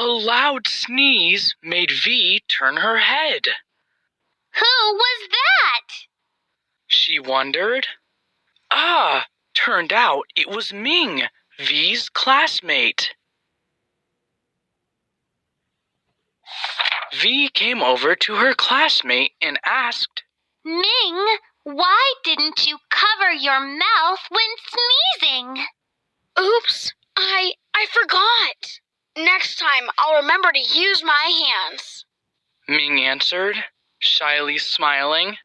A loud sneeze made V turn her head. Who was that? She wondered. Turned out it was Ming, V's classmate. V came over to her classmate and asked, Ming, why didn't you cover your mouth when sneezing? Oops, I forgot. Next time I'll remember to use my hands. Ming answered, shyly smiling.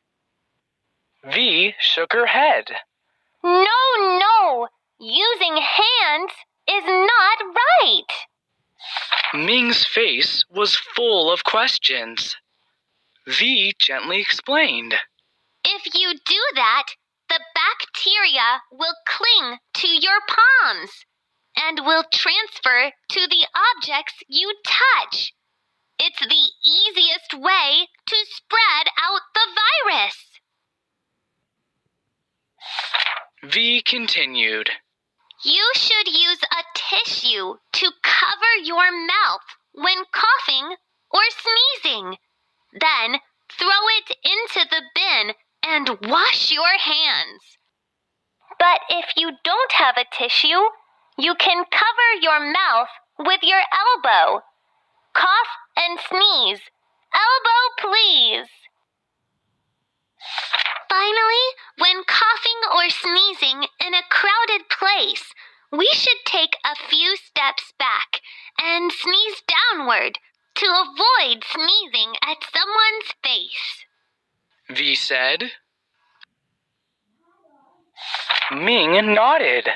V shook her head. No, using hands is not right. Ming's face was full of questions. V gently explained. If you do that, the bacteria will cling to your palms and will transfer to the objects you touch. It's the easiest way to spread out the virus. V continued. You should use a tissue to cover your mouth when coughing or sneezing. Then throw it into the bin and wash your hands. But if you don't have a tissue, you can cover your mouth with your elbow. Cough and sneeze. Elbow, please. Finally, when coughing or sneezing in a crowded place, we should take a few steps back and sneeze downward to avoid sneezing at someone's face. V said. Ming nodded.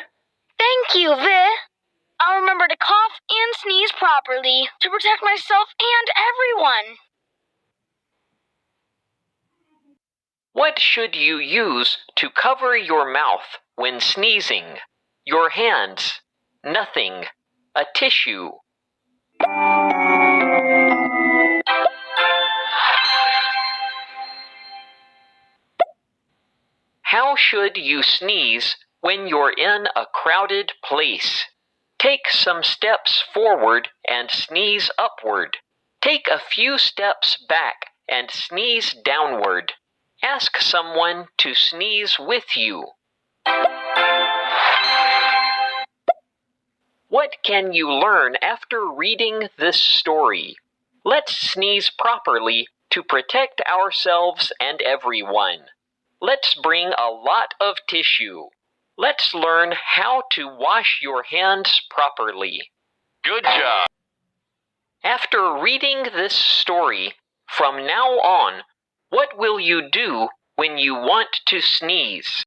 Thank you, Vi. I'll remember to cough and sneeze properly to protect myself and everyone. What should you use to cover your mouth when sneezing? Your hands. Nothing. A tissue. How should you sneeze when you're in a crowded place? Take some steps forward and sneeze upward. Take a few steps back and sneeze downward. Ask someone to sneeze with you. What can you learn after reading this story? Let's sneeze properly to protect ourselves and everyone. Let's bring a lot of tissue. Let's learn how to wash your hands properly. Good job. After reading this story, from now on, what will you do when you want to sneeze?